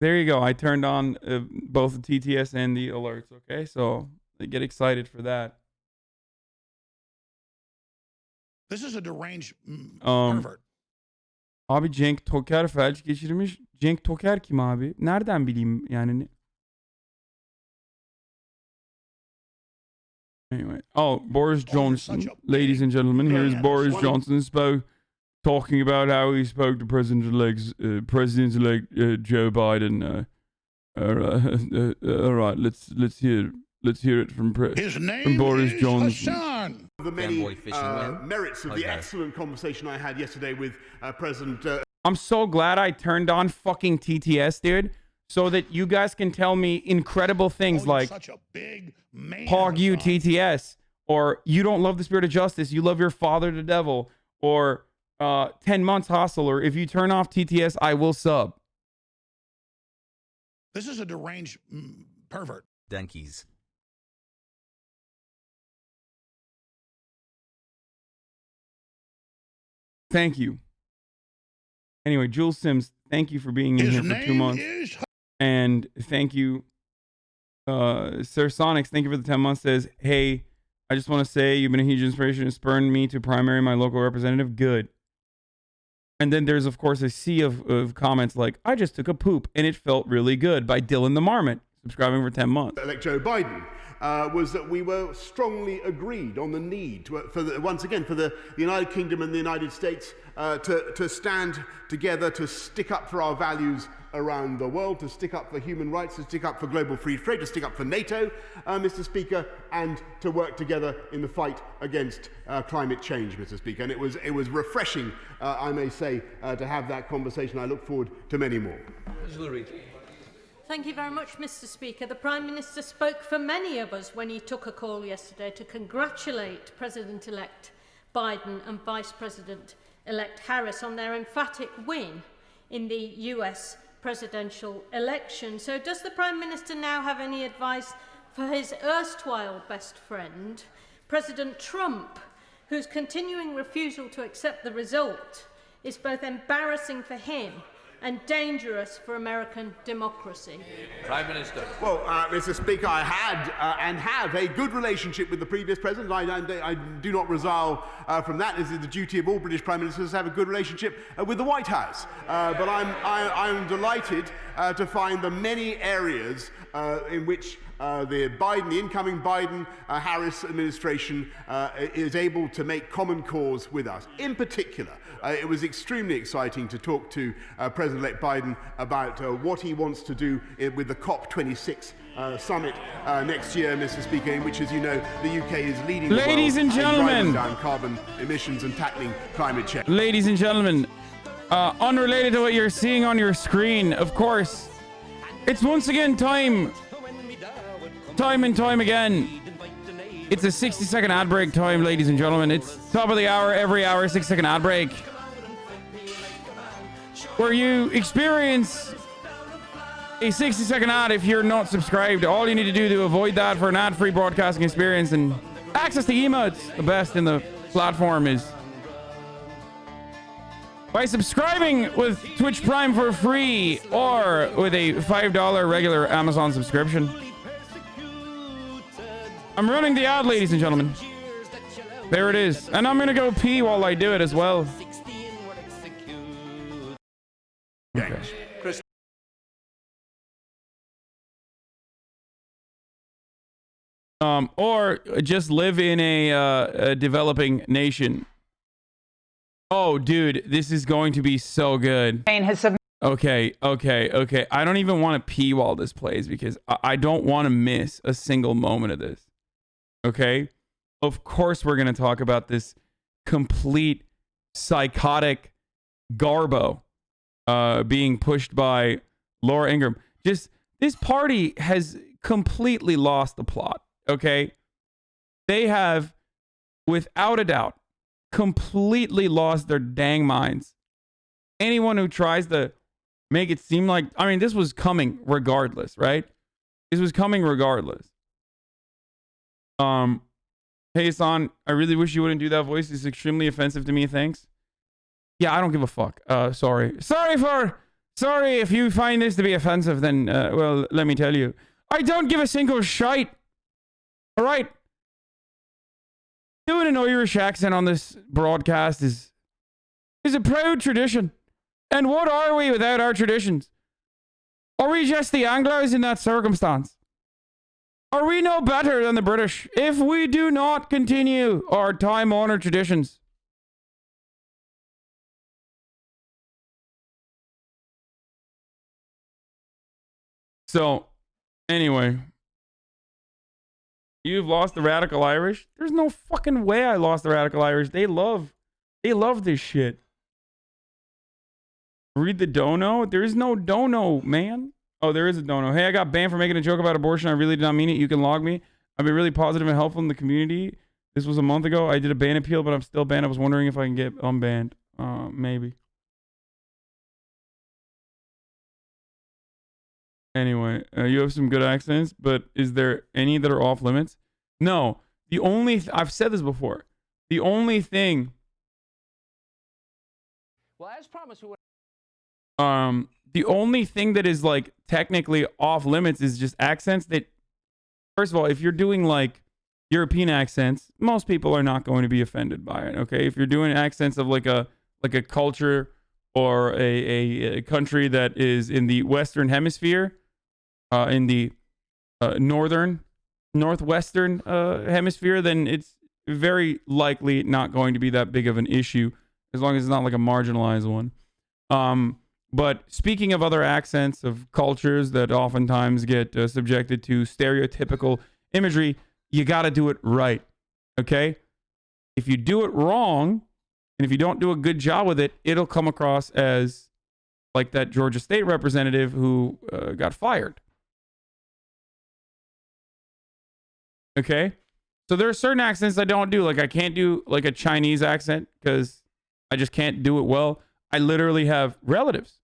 There you go. I turned on both the TTS and the alerts. Okay, so get excited for that. This is a deranged pervert. Abi Cenk Toker felç geçirmiş. Cenk Toker kim abi? Nereden bileyim yani? Anyway. Oh, Boris Johnson. Ladies and gentlemen, here's Boris Johnson talking about how he spoke to President-elect Joe Biden. All right, let's hear it from Boris Johnson. Hasan. The many merits of the excellent conversation I had yesterday with President. I'm so glad I turned on fucking TTS, dude, so that you guys can tell me incredible things like such a big man, Pog you TTS, or you don't love the spirit of justice, you love your father the devil, or 10 months hustle, or if you turn off TTS, I will sub. This is a deranged pervert. Donkeys. Thank you. Anyway, Jules Sims, thank you for being in here for 2 months. And thank you, Sir Sonics, thank you for the 10 months. Says, hey, I just want to say you've been a huge inspiration and spurned me to primary my local representative. Good. And then there's, of course, a sea of comments like, I just took a poop and it felt really good by Dylan the Marmot, subscribing for 10 months. Elect Joe Biden was that we were strongly agreed on the need once again for the United Kingdom and the United States to stand together, to stick up for our values around the world, to stick up for human rights, to stick up for global free trade, to stick up for NATO, Mr. Speaker, and to work together in the fight against climate change, Mr. Speaker. And it was refreshing, I may say, to have that conversation. I look forward to many more. Thank you very much, Mr. Speaker. The Prime Minister spoke for many of us when he took a call yesterday to congratulate President-elect Biden and Vice President-elect Harris on their emphatic win in the US presidential election. So does the Prime Minister now have any advice for his erstwhile best friend, President Trump, whose continuing refusal to accept the result is both embarrassing for him and dangerous for American democracy? Prime Minister. Well, Mr. Speaker, I had and have a good relationship with the previous president. I do not resile from that. This is the duty of all British Prime Ministers to have a good relationship with the White House. But I'm delighted to find the many areas in which the incoming Biden-Harris administration is able to make common cause with us. In particular, it was extremely exciting to talk to President-elect Biden about what he wants to do with the COP26 summit next year, Mr. Speaker, in which, as you know, the UK is leading the world in driving down carbon emissions and tackling climate change. Ladies and gentlemen, unrelated to what you're seeing on your screen, of course, it's once again time and time again. It's a 60-second ad break time, ladies and gentlemen. It's top of the hour, every hour, 6-second ad break, where you experience a 60-second ad if you're not subscribed. All you need to do to avoid that for an ad-free broadcasting experience and access to emotes, the best in the platform, is by subscribing with Twitch Prime for free or with a $5 regular Amazon subscription. I'm running the ad, ladies and gentlemen. There it is. And I'm going to go pee while I do it as well. Okay. Or just live in a developing nation. Oh, dude, this is going to be so good. Okay. I don't even want to pee while this plays because I don't want to miss a single moment of this. Okay? Of course we're going to talk about this complete psychotic garbo being pushed by Laura Ingram. Just, this party has completely lost the plot. Okay? They have, without a doubt, completely lost their dang minds. Anyone who tries to make it seem like, I mean, this was coming regardless, right? This was coming regardless. Hey, Hasan, I really wish you wouldn't do that voice. It's extremely offensive to me. Thanks. Yeah, I don't give a fuck. Sorry Sorry if you find this to be offensive, then, well, let me tell you. I don't give a single shite. All right? Doing an Irish accent on this broadcast is a proud tradition. And what are we without our traditions? Are we just the Anglos in that circumstance? Are we no better than the British if we do not continue our time-honored traditions? So, anyway, you've lost the Radical Irish? There's no fucking way I lost the Radical Irish. They love this shit. Read the dono? There is no dono, man. Oh, there is a dono. Hey, I got banned for making a joke about abortion. I really did not mean it. You can log me. I've been really positive and helpful in the community. This was a month ago. I did a ban appeal, but I'm still banned. I was wondering if I can get unbanned. Maybe. Anyway, you have some good accents, but is there any that are off limits? No. The only... I've said this before. The only thing... Well, as promised, we... The only thing that is like technically off limits is just accents that, first of all, if you're doing like European accents, most people are not going to be offended by it. Okay, if you're doing accents of like a culture or a country that is in the Western Hemisphere, in the northwestern hemisphere, then it's very likely not going to be that big of an issue as long as it's not like a marginalized one. But speaking of other accents of cultures that oftentimes get subjected to stereotypical imagery, you got to do it right, okay? If you do it wrong, and if you don't do a good job with it, it'll come across as like that Georgia State representative who got fired. Okay? So there are certain accents I don't do. Like I can't do like a Chinese accent because I just can't do it well. I literally have relatives.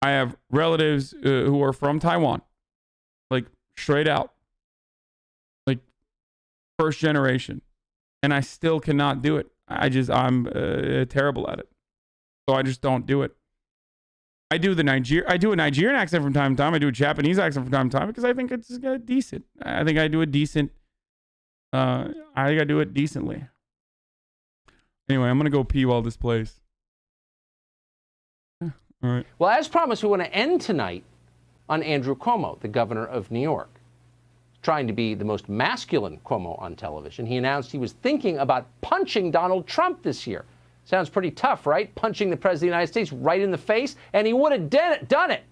I have relatives who are from Taiwan, like straight out, like first generation, and I still cannot do it. I'm terrible at it, so I just don't do it. I do a Nigerian accent from time to time. I do a Japanese accent from time to time because I think it's decent. I think I do a decent. I think I do it decently. Anyway, I'm gonna go pee while this plays. All right. Well, as promised, we want to end tonight on Andrew Cuomo, the governor of New York. Trying to be the most masculine Cuomo on television, he announced he was thinking about punching Donald Trump this year. Sounds pretty tough, right? Punching the president of the United States right in the face, and he would have done it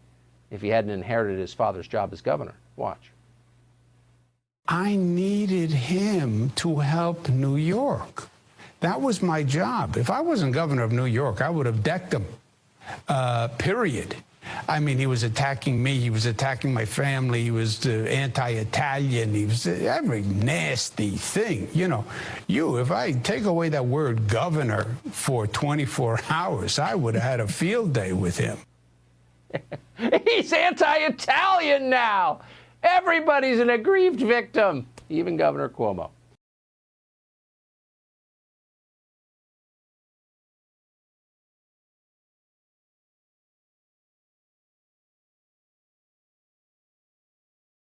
if he hadn't inherited his father's job as governor. Watch. I needed him to help New York. That was my job. If I wasn't governor of New York, I would have decked him. Period. I mean, he was attacking me. He was attacking my family. He was anti-Italian. He was every nasty thing. You know, if I take away that word governor for 24 hours, I would have had a field day with him. He's anti-Italian now. Everybody's an aggrieved victim, even Governor Cuomo.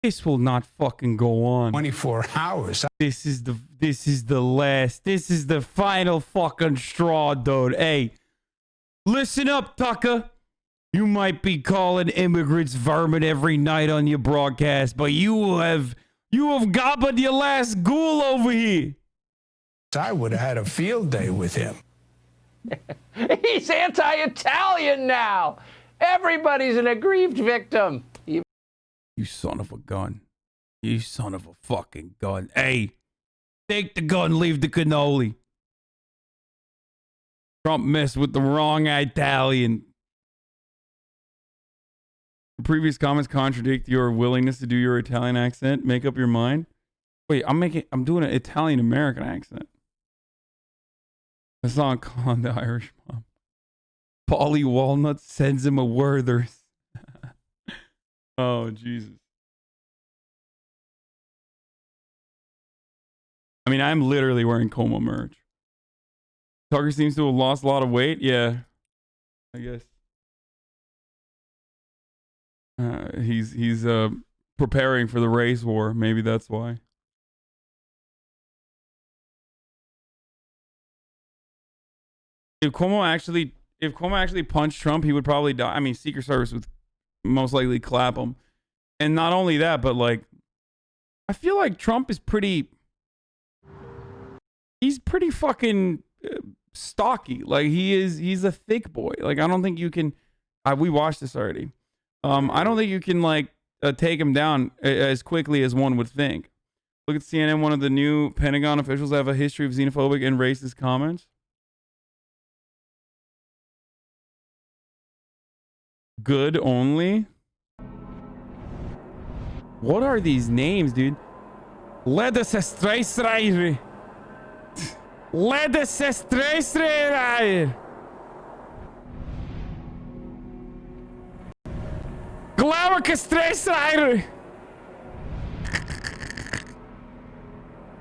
This will not fucking go on. 24 hours. This is the last. This is the final fucking straw, dude. Hey, listen up, Tucker. You might be calling immigrants vermin every night on your broadcast, but you have gobbled your last ghoul over here. I would have had a field day with him. He's anti-Italian now. Everybody's an aggrieved victim. You son of a gun. You son of a fucking gun. Hey, take the gun, leave the cannoli. Trump messed with the wrong Italian. Previous comments contradict your willingness to do your Italian accent. Make up your mind. Wait, I'm doing an Italian American accent. That's not calling the Irish mom. Paulie Walnut sends him a Werther's. Oh, Jesus. I mean, I'm literally wearing Como merch. Tucker seems to have lost a lot of weight. Yeah, I guess. He's preparing for the race war. Maybe that's why. If Cuomo actually punched Trump, he would probably die. I mean, Secret Service would most likely clap him. And not only that, but like, I feel like Trump is he's pretty fucking stocky. Like he's a thick boy. Like I don't think you can, we watched this already. I don't think you can like take him down as quickly as one would think. Look at CNN. One of the new Pentagon officials have a history of xenophobic and racist comments. Good only. What are these names, dude? Leddes Streisreier. Leddes Streisreier. Glauke Streisreier.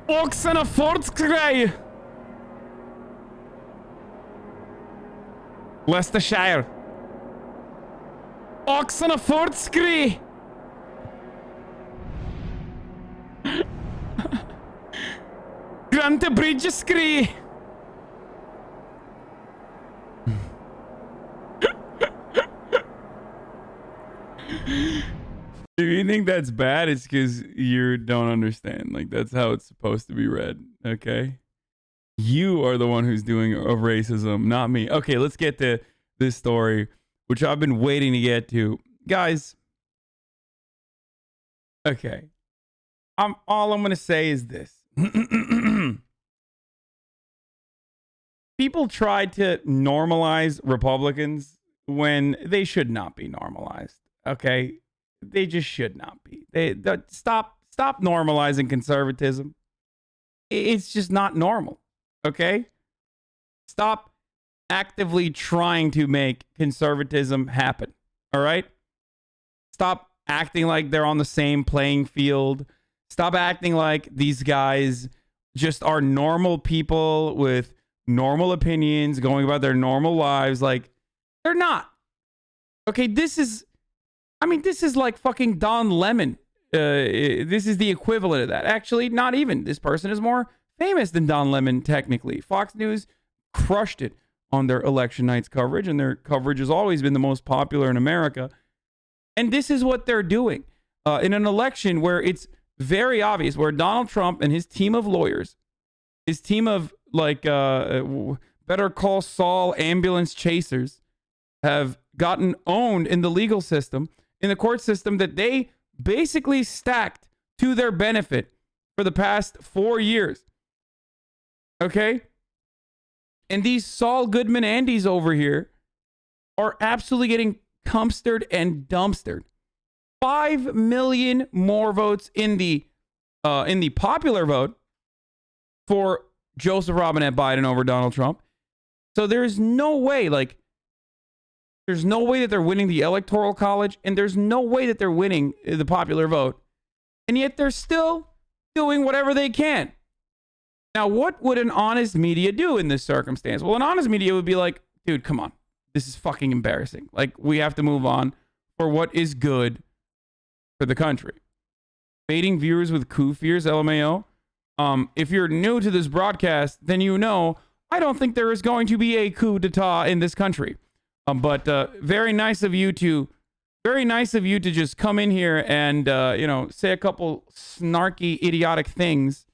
Oxene Fortskreie. Leicestershire. Oxene Fortskreie. Grante Bridgeskri. If you think that's bad, it's because you don't understand. Like, that's how it's supposed to be read, okay? You are the one who's doing a racism, not me. Okay, let's get to this story, which I've been waiting to get to. Guys, okay. All I'm going to say is this. People tried to normalize Republicans when they should not be normalized, okay? They just should not be. Stop normalizing conservatism. It's just not normal, okay? Stop actively trying to make conservatism happen, all right? Stop acting like they're on the same playing field. Stop acting like these guys just are normal people with normal opinions going about their normal lives. Like, they're not. Okay, this is like fucking Don Lemon. This is the equivalent of that. Actually, not even. This person is more famous than Don Lemon, technically. Fox News crushed it on their election night's coverage, and their coverage has always been the most popular in America. And this is what they're doing in an election where it's very obvious, where Donald Trump and his team of lawyers, his team of like Better Call Saul ambulance chasers, have gotten owned in the legal system, in the court system that they basically stacked to their benefit for the past 4 years. Okay? And these Saul Goodman Andys over here are absolutely getting dumpstered and dumpstered. 5 million more votes in the popular vote for Joseph Robinette Biden over Donald Trump. So there's no way, like, there's no way that they're winning the Electoral College, and there's no way that they're winning the popular vote. And yet they're still doing whatever they can. Now, what would an honest media do in this circumstance? Well, an honest media would be like, dude, come on. This is fucking embarrassing. Like, we have to move on for what is good for the country. Baiting viewers with coup fears, LMAO. If you're new to this broadcast, then you know I don't think there is going to be a coup d'etat in this country. But very nice of you to just come in here and say a couple snarky, idiotic things.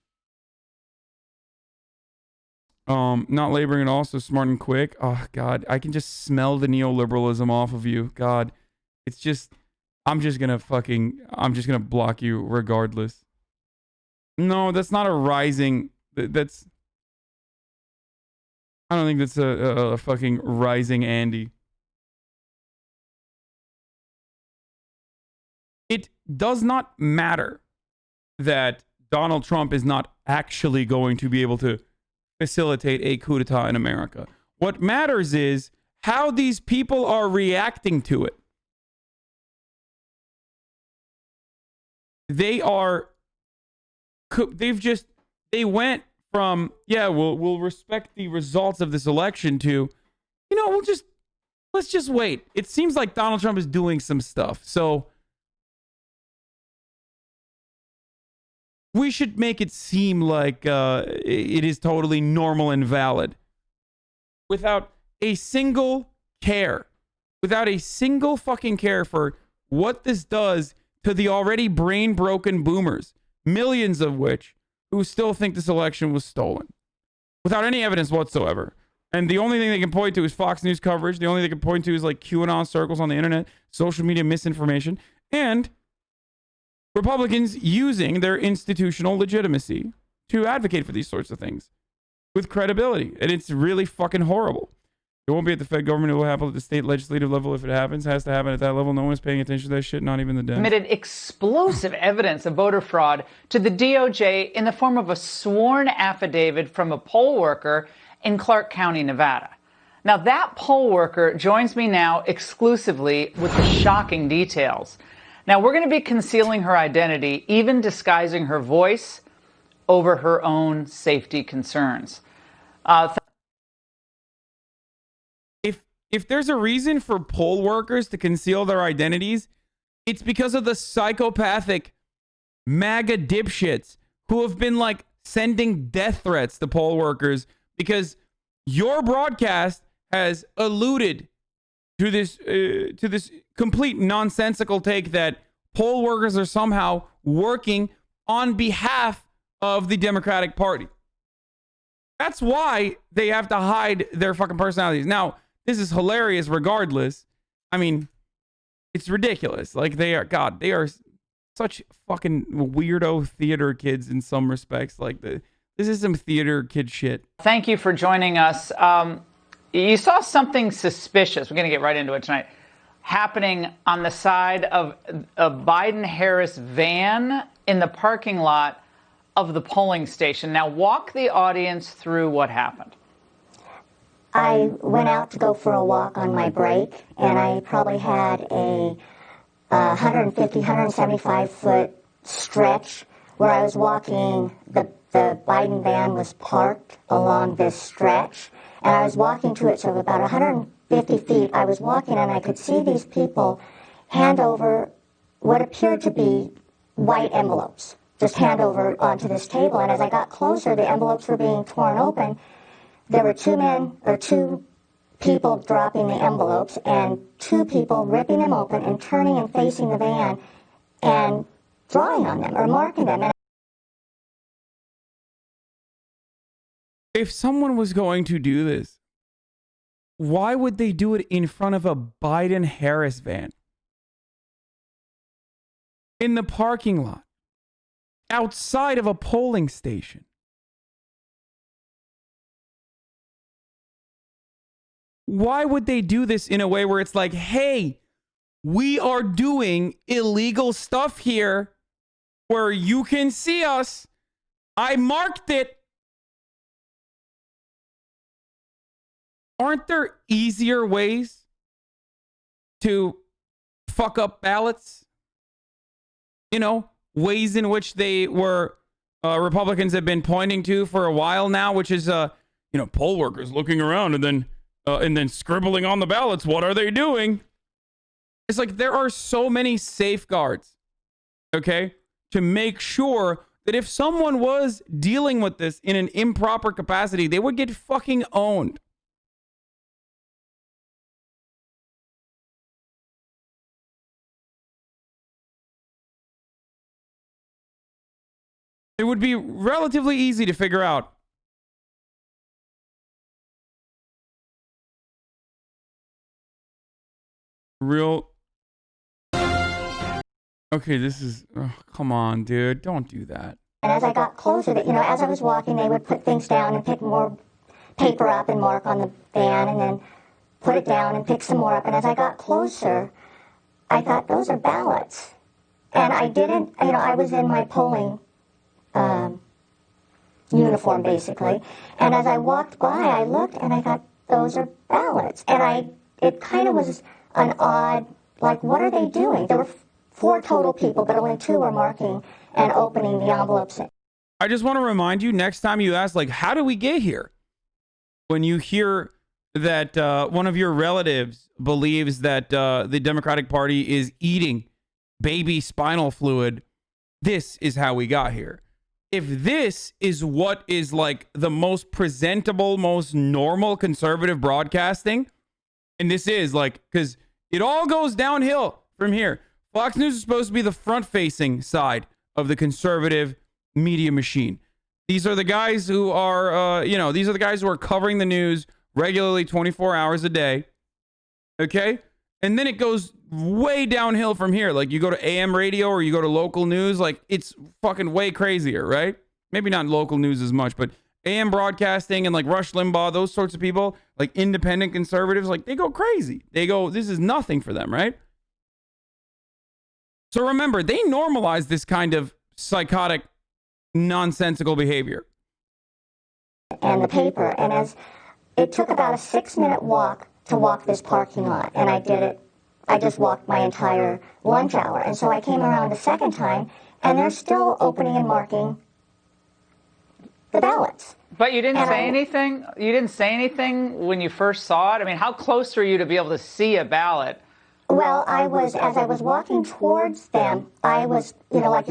Not laboring at all, so smart and quick. Oh God, I can just smell the neoliberalism off of you. God, it's just, I'm just gonna block you regardless. No, that's not a rising. I don't think that's a fucking rising Andy. It does not matter that Donald Trump is not actually going to be able to facilitate a coup d'etat in America. What matters is how these people are reacting to it. They went from, yeah, we'll respect the results of this election to, we'll just let's just wait. It seems like Donald Trump is doing some stuff. So we should make it seem like it is totally normal and valid without a single care, without a single fucking care for what this does to the already brain broken boomers, millions of which who still think this election was stolen without any evidence whatsoever. And the only thing they can point to is Fox News coverage. The only thing they can point to is like QAnon circles on the internet, social media misinformation, and Republicans using their institutional legitimacy to advocate for these sorts of things with credibility. And it's really fucking horrible. It won't be at the Fed government. It will happen at the state legislative level. If it happens, it has to happen at that level. No one's paying attention to that shit, not even the Dems. Admitted explosive evidence of voter fraud to the DOJ in the form of a sworn affidavit from a poll worker in Clark County, Nevada. Now, that poll worker joins me now exclusively with the shocking details. Now, we're going to be concealing her identity, even disguising her voice over her own safety concerns. If there's a reason for poll workers to conceal their identities, it's because of the psychopathic MAGA dipshits who have been like sending death threats to poll workers because your broadcast has alluded to this complete nonsensical take that poll workers are somehow working on behalf of the Democratic Party. That's why they have to hide their fucking personalities. Now, this is hilarious regardless. I mean, it's ridiculous. Like they are such fucking weirdo theater kids in some respects. Like this is some theater kid shit. Thank you for joining us. You saw something suspicious. We're going to get right into it tonight. Happening on the side of a Biden-Harris van in the parking lot of the polling station. Now walk the audience through what happened. I went out to go for a walk on my break, and I probably had a 150, 175-foot stretch where I was walking. The Biden van was parked along this stretch, and I was walking to it, so about 150 feet. I was walking, and I could see these people hand over what appeared to be white envelopes, just hand over onto this table. And as I got closer, the envelopes were being torn open. There were two people dropping the envelopes and two people ripping them open and turning and facing the van and drawing on them or marking them. And if someone was going to do this, why would they do it in front of a Biden-Harris van? In the parking lot, outside of a polling station. Why would they do this in a way where it's like, hey, we are doing illegal stuff here where you can see us. I marked it. Aren't there easier ways to fuck up ballots? You know, ways in which they were, Republicans have been pointing to for a while now, which is, poll workers looking around and then scribbling on the ballots. What are they doing? It's like there are so many safeguards, okay, to make sure that if someone was dealing with this in an improper capacity, they would get fucking owned. It would be relatively easy to figure out. Okay, this is, come on, dude, don't do that. And as I got closer, as I was walking, they would put things down and pick more paper up and mark on the van and then put it down and pick some more up. And as I got closer, I thought, those are ballots. And I didn't, I was in my polling uniform, basically. And as I walked by, I looked and I thought, those are ballots. And it kind of was an odd, like, what are they doing? There were 4 total people, but only 2 were marking and opening the envelopes. I just want to remind you, next time you ask, like, how do we get here? When you hear that one of your relatives believes that the Democratic Party is eating baby spinal fluid, this is how we got here. If this is what is like the most presentable, most normal conservative broadcasting, and this is like, because it all goes downhill from here. Fox News is supposed to be the front-facing side of the conservative media machine. These are the guys who are, these are the guys who are covering the news regularly 24 hours a day. Okay? And then it goes way downhill from here. Like you go to AM radio or you go to local news, like it's fucking way crazier, right? Maybe not local news as much, but AM broadcasting and like Rush Limbaugh, those sorts of people, like independent conservatives, like they go crazy. They go, this is nothing for them, right? So remember, they normalize this kind of psychotic, nonsensical behavior. And the paper, and as it took about a 6-minute walk to walk this parking lot, and I did it. I just walked my entire lunch hour, and so I came around the second time, and they're still opening and marking the ballots. But you didn't say anything? You didn't say anything when you first saw it? I mean, how close were you to be able to see a ballot? Well, as I was walking towards them, I was, like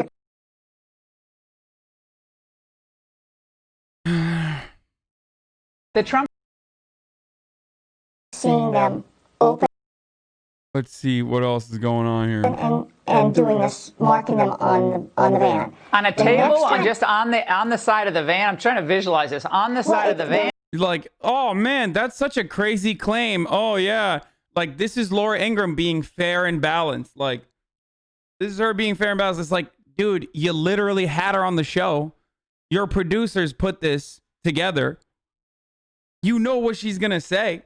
the Trump seeing them open. Let's see what else is going on here. And doing this, marking them on the van. On a table, just on the side of the van. I'm trying to visualize this. On the side of the van. You're like, oh man, that's such a crazy claim. Oh yeah, like this is Laura Ingram being fair and balanced. Like this is her being fair and balanced. It's like, dude, you literally had her on the show. Your producers put this together. You know what she's gonna say.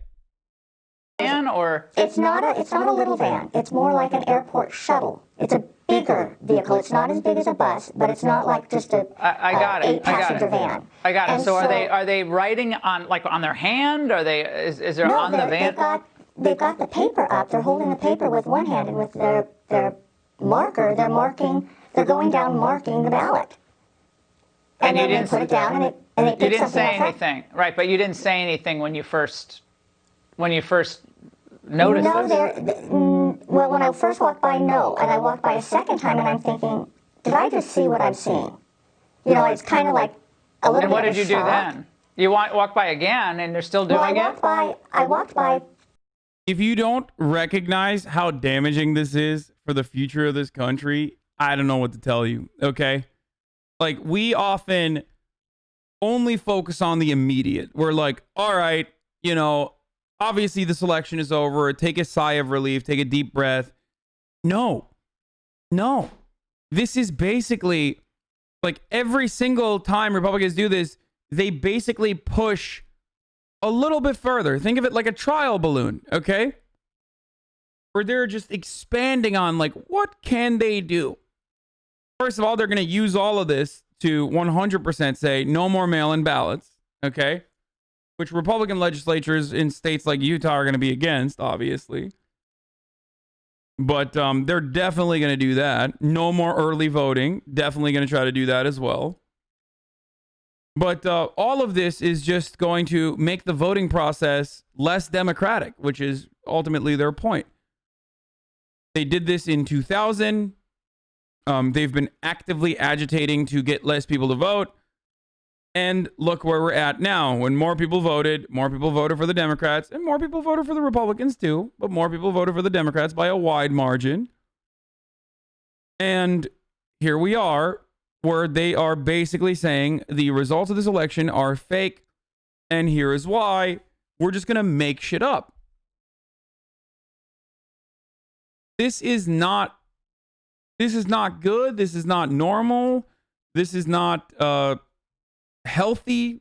Or it's not a little van. It's more like an airport shuttle. It's a bigger vehicle. It's not as big as a bus, but it's not like just a I got it. 8-passenger van. I got it. And so are they writing on their hand? Are they is there on the van? They've got the paper up. They're holding the paper with one hand, and with their marker, they're marking. They're going down marking the ballot. And you then didn't they put it down, and it you didn't say anything, right? But you didn't say anything when you first noticed this? Well, when I first walked by, no. And I walked by a second time, and I'm thinking, did I just see what I'm seeing? It's kind of like a little bit of a shock. And what did you do then? You walk by again, and they're still doing it? I walked by. If you don't recognize how damaging this is for the future of this country, I don't know what to tell you, okay? Like, we often only focus on the immediate. We're like, all right, obviously this election is over. Take a sigh of relief. Take a deep breath. No. This is basically like every single time Republicans do this, they basically push a little bit further. Think of it like a trial balloon, okay? Where they're just expanding on like, what can they do? First of all, they're going to use all of this to 100% say no more mail-in ballots, okay? Which Republican legislatures in states like Utah are going to be against, obviously. But they're definitely going to do that. No more early voting. Definitely going to try to do that as well. But all of this is just going to make the voting process less democratic, which is ultimately their point. They did this in 2000. They've been actively agitating to get less people to vote. And look where we're at now. When more people voted for the Democrats, and more people voted for the Republicans too, but more people voted for the Democrats by a wide margin. And here we are, where they are basically saying the results of this election are fake, and here is why. We're just going to make shit up. This is not good. This is not normal. This is not healthy.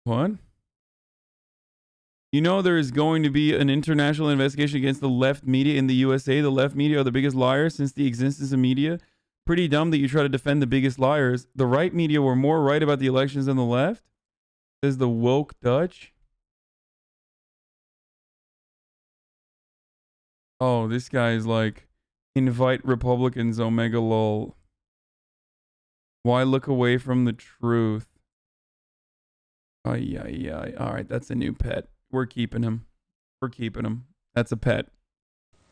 What? There is going to be an international investigation against the left media in the USA. The left media are the biggest liars since the existence of media. Pretty dumb that you try to defend the biggest liars. The right media were more right about the elections than the left, says the woke Dutch. Oh, this guy is like, invite Republicans, omega lol. Why look away from the truth? Oh, yeah. All right, that's a new pet. We're keeping him. We're keeping him. That's a pet.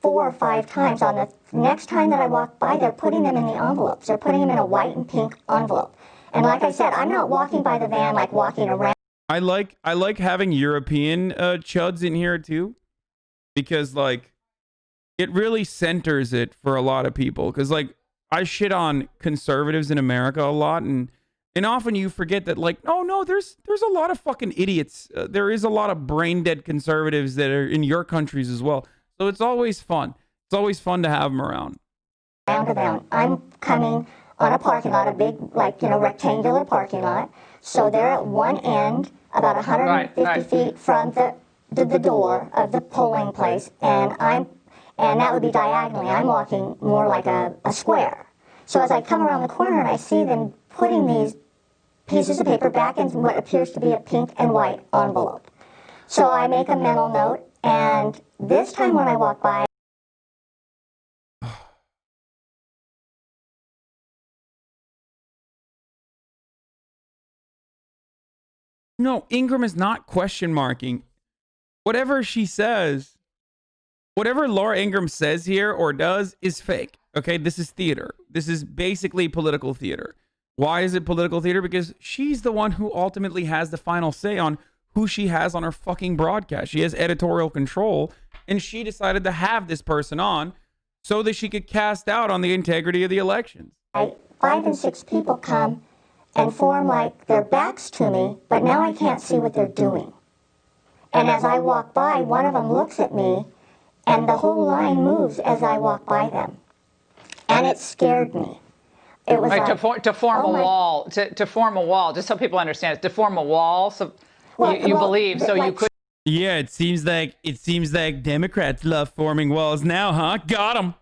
4 or 5 times. On the next time that I walk by, they're putting them in the envelopes. They're putting them in a white and pink envelope. And like I said, I'm not walking by the van like walking around. I like having European chuds in here too, because like it really centers it for a lot of people. Because like I shit on conservatives in America a lot, and often you forget that like no, there's a lot of fucking idiots. There is a lot of brain dead conservatives that are in your countries as well. So it's always fun. It's always fun to have them around. To them. I'm coming on a parking lot, a big, like, rectangular parking lot. So they're at one end, about 150 feet from the door of the polling place, and that would be diagonally. I'm walking more like a square. So as I come around the corner and I see them putting these pieces of paper back in what appears to be a pink and white envelope. So I make a mental note, and this time when I walk by, No, Ingram is not question marking. Whatever she says, whatever Laura Ingram says here or does is fake. Okay, this is theater. This is basically political theater. Why is it political theater? Because she's the one who ultimately has the final say on who she has on her fucking broadcast. She has editorial control, and she decided to have this person on so that she could cast doubt on the integrity of the elections. 5 and 6 people come and form like their backs to me, but now I can't see what they're doing. And as I walk by, one of them looks at me, and the whole line moves as I walk by them. And it scared me. It was like, to form a wall, to form a wall, just so people understand, to form a wall, so you believe, so you could. Yeah, it seems like Democrats love forming walls now, huh? Got them.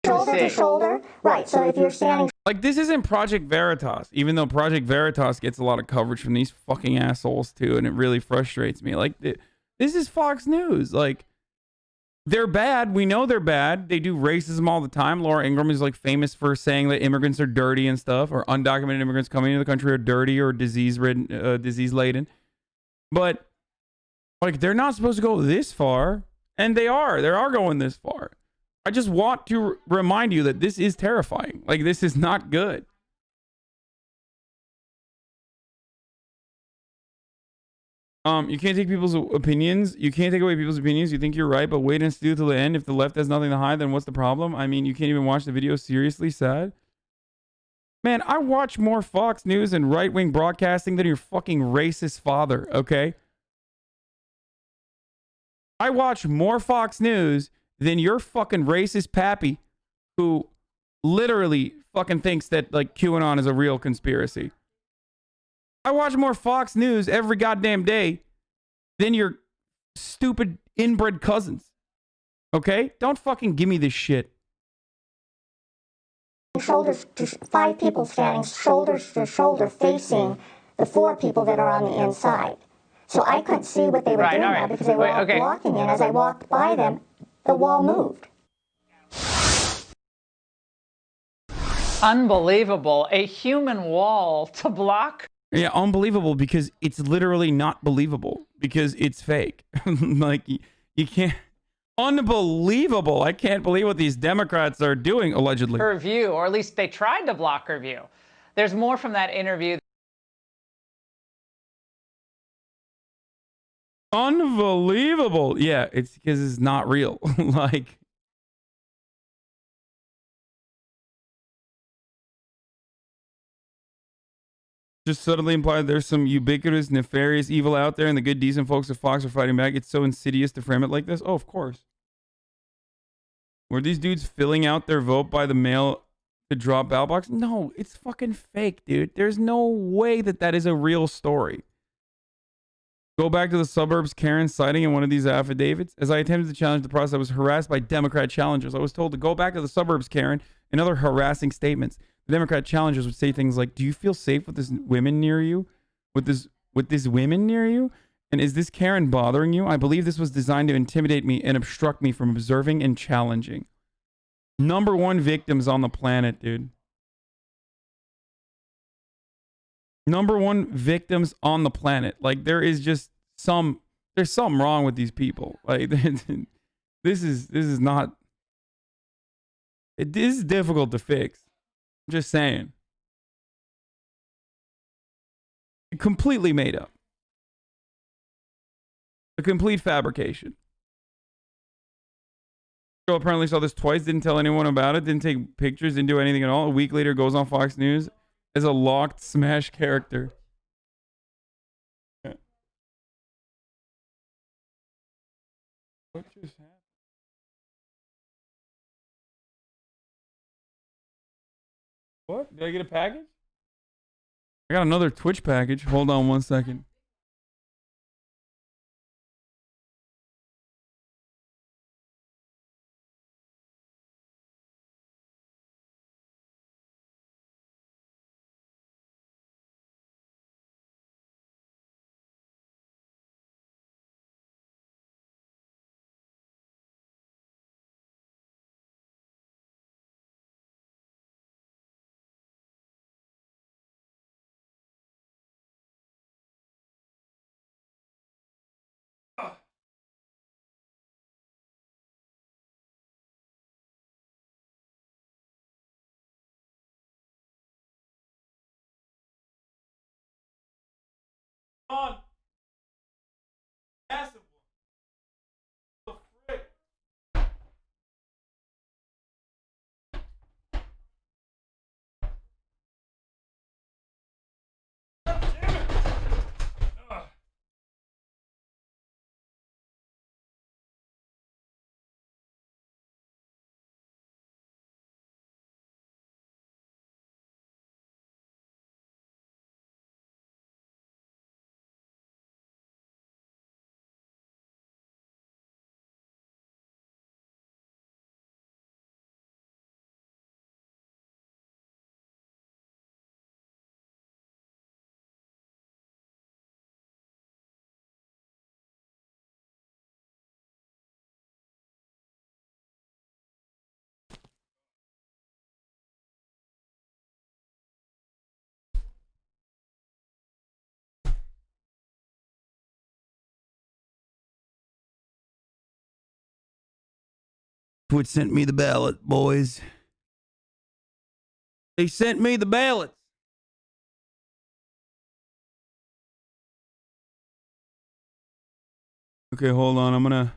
Shoulder to shoulder, right? So if you're standing, like, this isn't Project Veritas, even though Project Veritas gets a lot of coverage from these fucking assholes too, and it really frustrates me. Like, this is Fox News. Like, they're bad. We know they're bad. They do racism all the time. Laura Ingram is like famous for saying that immigrants are dirty and stuff, or undocumented immigrants coming into the country are dirty or disease-laden. But like, they're not supposed to go this far, and they are. They are going this far. I just want to remind you that this is terrifying. Like, this is not good. You can't take people's opinions. You can't take away people's opinions. You think you're right, but wait and see till the end. If the left has nothing to hide, then what's the problem? I mean, you can't even watch the video. Seriously, sad. Man, I watch more Fox News and right-wing broadcasting than your fucking racist father, okay? I watch more Fox News than your fucking racist pappy, who literally fucking thinks that like QAnon is a real conspiracy. I watch more Fox News every goddamn day than your stupid inbred cousins. Okay? Don't fucking give me this shit. shoulders to 5 people standing shoulders to shoulder facing the 4 people that are on the inside. So I couldn't see what they were doing now because they were all blocking in. As I walked by them, the wall moved. Unbelievable. A human wall to block. Yeah, unbelievable, because it's literally not believable, because it's fake. Like, you can't. Unbelievable. I can't believe what these Democrats are doing, allegedly. Her view, or at least they tried to block her view. There's more from that interview. Unbelievable. Yeah, it's because it's not real. Like, just subtly implied there's some ubiquitous, nefarious evil out there, and the good, decent folks of Fox are fighting back. It's so insidious to frame it like this. Oh, of course. Were these dudes filling out their vote by the mail to drop ballot box? No, it's fucking fake, dude. There's no way that that is a real story. Go back to the suburbs, Karen citing in one of these affidavits. As I attempted to challenge the process, I was harassed by Democrat challengers. I was told to go back to the suburbs, Karen, and other harassing statements. The Democrat challengers would say things like, "Do you feel safe with this women near you? With this women near you? And is this Karen bothering you? I believe this was designed to intimidate me and obstruct me from observing and challenging." #1 victims on the planet, dude. #1 victims on the planet. Like, there's something wrong with these people. Like, this is not. It is difficult to fix. I'm just saying. Completely made up. A complete fabrication. Girl apparently saw this twice, didn't tell anyone about it, didn't take pictures, didn't do anything at all. A week later, goes on Fox News as a locked Smash character. What just happened? What? Did I get a package? I got another Twitch package. Hold on 1 second. On. Massive one. The frick? Damn it. Ugh. Twitch sent me the ballot, boys. They sent me the ballots. Okay, hold on. I'm gonna